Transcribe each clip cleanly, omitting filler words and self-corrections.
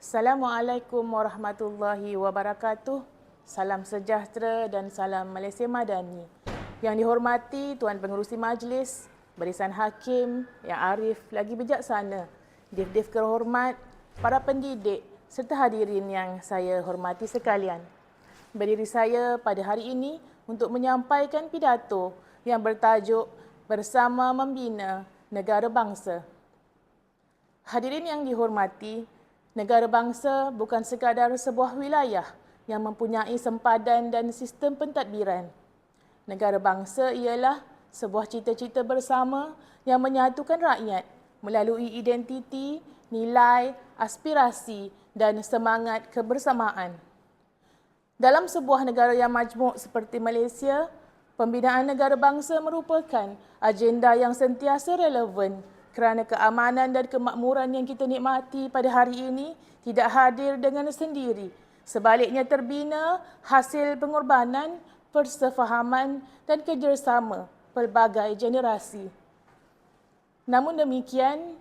Assalamualaikum warahmatullahi wabarakatuh. Salam sejahtera dan salam Malaysia Madani. Yang dihormati Tuan Pengerusi Majlis, Barisan Hakim yang arif lagi bijaksana, div-div terhormat, para pendidik serta hadirin yang saya hormati sekalian. Berdiri saya pada hari ini untuk menyampaikan pidato yang bertajuk Bersama Membina Negara Bangsa. Hadirin yang dihormati, negara bangsa bukan sekadar sebuah wilayah yang mempunyai sempadan dan sistem pentadbiran. Negara bangsa ialah sebuah cita-cita bersama yang menyatukan rakyat melalui identiti, nilai, aspirasi dan semangat kebersamaan. Dalam sebuah negara yang majmuk seperti Malaysia, pembinaan negara bangsa merupakan agenda yang sentiasa relevan kerana keamanan dan kemakmuran yang kita nikmati pada hari ini tidak hadir dengan sendiri. Sebaliknya terbina hasil pengorbanan, persefahaman dan kerjasama pelbagai generasi. Namun demikian,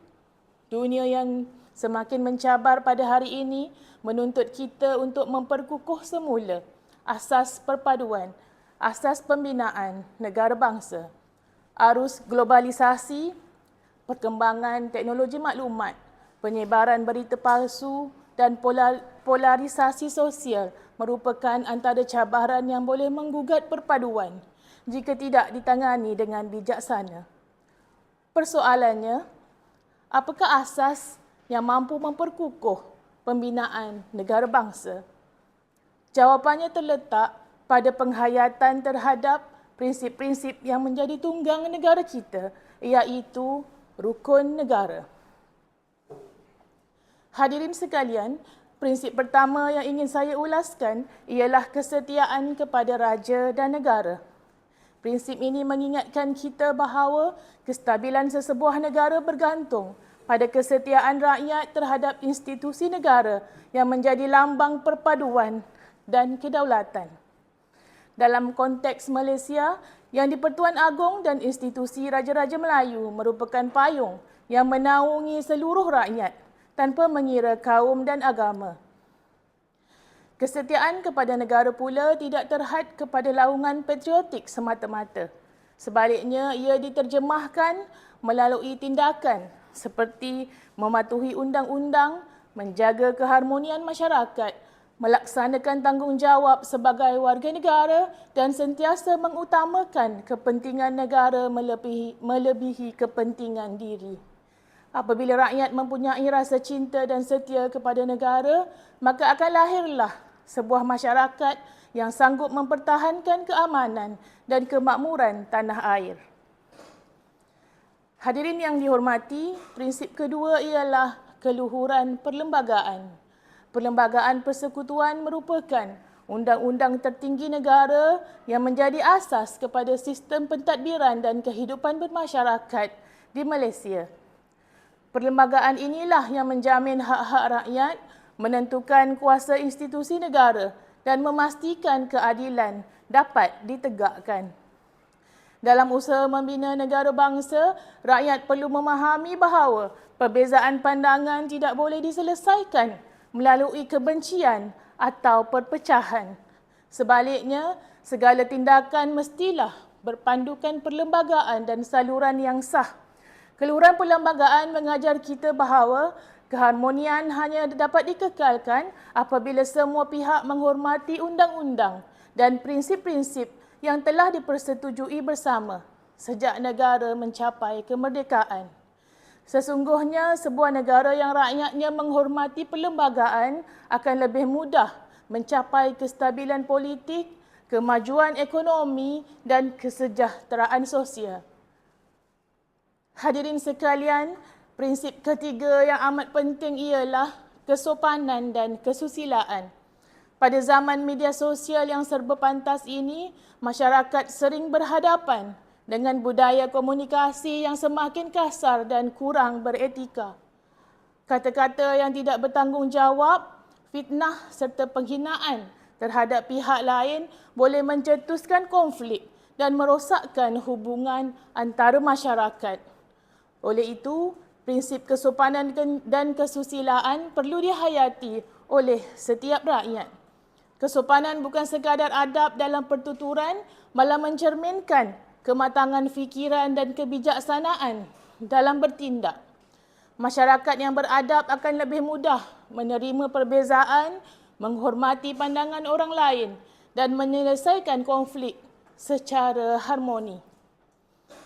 dunia yang semakin mencabar pada hari ini menuntut kita untuk memperkukuh semula asas perpaduan, asas pembinaan negara bangsa. Arus globalisasi, perkembangan teknologi maklumat, penyebaran berita palsu dan polarisasi sosial merupakan antara cabaran yang boleh menggugat perpaduan jika tidak ditangani dengan bijaksana. Persoalannya, apakah asas yang mampu memperkukuh pembinaan negara bangsa? Jawapannya terletak pada penghayatan terhadap prinsip-prinsip yang menjadi tunggang negara kita, iaitu rukun negara. Hadirin sekalian, prinsip pertama yang ingin saya ulaskan ialah kesetiaan kepada raja dan negara. Prinsip ini mengingatkan kita bahawa kestabilan sesebuah negara bergantung pada kesetiaan rakyat terhadap institusi negara yang menjadi lambang perpaduan dan kedaulatan. Dalam konteks Malaysia, yang di-Pertuan Agong dan institusi Raja-Raja Melayu merupakan payung yang menaungi seluruh rakyat tanpa mengira kaum dan agama. Kesetiaan kepada negara pula tidak terhad kepada laungan patriotik semata-mata. Sebaliknya, ia diterjemahkan melalui tindakan seperti mematuhi undang-undang, menjaga keharmonian masyarakat, melaksanakan tanggungjawab sebagai warga negara dan sentiasa mengutamakan kepentingan negara melebihi kepentingan diri. Apabila rakyat mempunyai rasa cinta dan setia kepada negara, maka akan lahirlah sebuah masyarakat yang sanggup mempertahankan keamanan dan kemakmuran tanah air. Hadirin yang dihormati, prinsip kedua ialah keluhuran perlembagaan. Perlembagaan persekutuan merupakan undang-undang tertinggi negara yang menjadi asas kepada sistem pentadbiran dan kehidupan bermasyarakat di Malaysia. Perlembagaan inilah yang menjamin hak-hak rakyat, menentukan kuasa institusi negara dan memastikan keadilan dapat ditegakkan. Dalam usaha membina negara bangsa, rakyat perlu memahami bahawa perbezaan pandangan tidak boleh diselesaikan melalui kebencian atau perpecahan. Sebaliknya, segala tindakan mestilah berpandukan perlembagaan dan saluran yang sah. Keluhuran perlembagaan mengajar kita bahawa keharmonian hanya dapat dikekalkan apabila semua pihak menghormati undang-undang dan prinsip-prinsip yang telah dipersetujui bersama sejak negara mencapai kemerdekaan. Sesungguhnya, sebuah negara yang rakyatnya menghormati perlembagaan akan lebih mudah mencapai kestabilan politik, kemajuan ekonomi dan kesejahteraan sosial. Hadirin sekalian, prinsip ketiga yang amat penting ialah kesopanan dan kesusilaan. Pada zaman media sosial yang serba pantas ini, masyarakat sering berhadapan dengan budaya komunikasi yang semakin kasar dan kurang beretika. Kata-kata yang tidak bertanggungjawab, fitnah serta penghinaan terhadap pihak lain boleh mencetuskan konflik dan merosakkan hubungan antara masyarakat. Oleh itu, Prinsip kesopanan dan kesusilaan perlu dihayati oleh setiap rakyat. Kesopanan bukan sekadar adab dalam pertuturan, malah mencerminkan kematangan fikiran dan kebijaksanaan dalam bertindak. Masyarakat yang beradab akan lebih mudah menerima perbezaan, menghormati pandangan orang lain dan menyelesaikan konflik secara harmoni.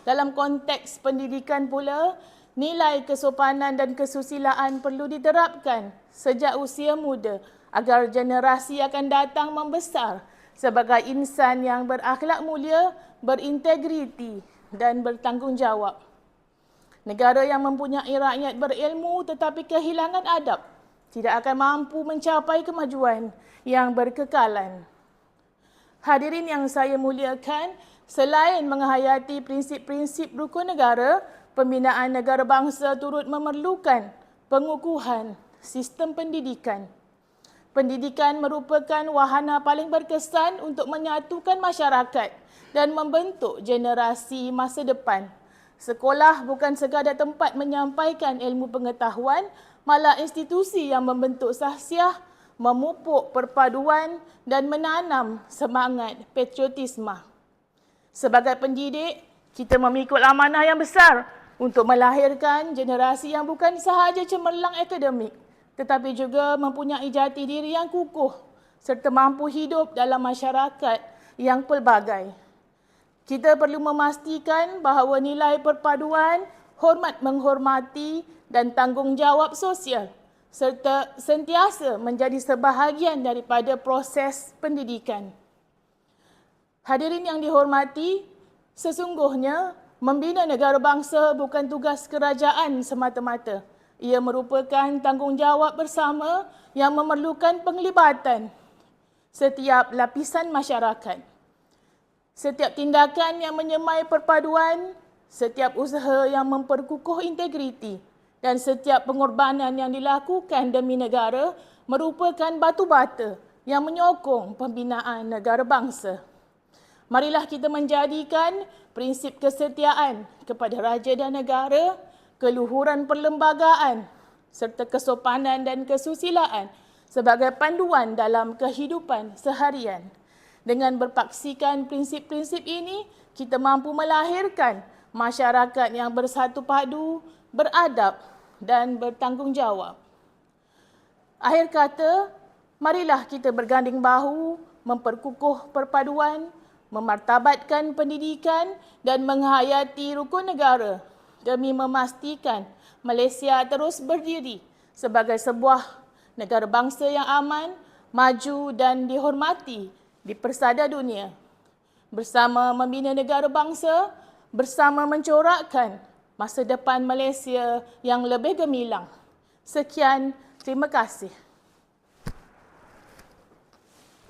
Dalam konteks pendidikan pula, nilai kesopanan dan kesusilaan perlu diterapkan sejak usia muda agar generasi akan datang membesar sebagai insan yang berakhlak mulia, berintegriti dan bertanggungjawab. Negara yang mempunyai rakyat berilmu tetapi kehilangan adab tidak akan mampu mencapai kemajuan yang berkekalan. Hadirin yang saya muliakan, selain menghayati prinsip-prinsip rukun negara, pembinaan negara bangsa turut memerlukan pengukuhan sistem pendidikan. Pendidikan merupakan wahana paling berkesan untuk menyatukan masyarakat dan membentuk generasi masa depan. Sekolah bukan sekadar tempat menyampaikan ilmu pengetahuan, malah institusi yang membentuk sahsiah, memupuk perpaduan dan menanam semangat patriotisme. Sebagai pendidik, kita memikul amanah yang besar untuk melahirkan generasi yang bukan sahaja cemerlang akademik, tetapi juga mempunyai jati diri yang kukuh serta mampu hidup dalam masyarakat yang pelbagai. Kita perlu memastikan bahawa nilai perpaduan, hormat menghormati dan tanggungjawab sosial serta sentiasa menjadi sebahagian daripada proses pendidikan. Hadirin yang dihormati, sesungguhnya membina negara bangsa bukan tugas kerajaan semata-mata. Ia merupakan tanggungjawab bersama yang memerlukan penglibatan setiap lapisan masyarakat. Setiap tindakan yang menyemai perpaduan, setiap usaha yang memperkukuh integriti dan setiap pengorbanan yang dilakukan demi negara merupakan batu bata yang menyokong pembinaan negara bangsa. Marilah kita menjadikan prinsip kesetiaan kepada raja dan negara, keluhuran perlembagaan serta kesopanan dan kesusilaan sebagai panduan dalam kehidupan seharian. Dengan berpaksikan prinsip-prinsip ini, kita mampu melahirkan masyarakat yang bersatu padu, beradab dan bertanggungjawab. Akhir kata, marilah kita berganding bahu, memperkukuh perpaduan, memartabatkan pendidikan dan menghayati rukun negara demi memastikan Malaysia terus berdiri sebagai sebuah negara bangsa yang aman, maju dan dihormati di persada dunia. Bersama membina negara bangsa, bersama mencorakkan masa depan Malaysia yang lebih gemilang. Sekian, terima kasih.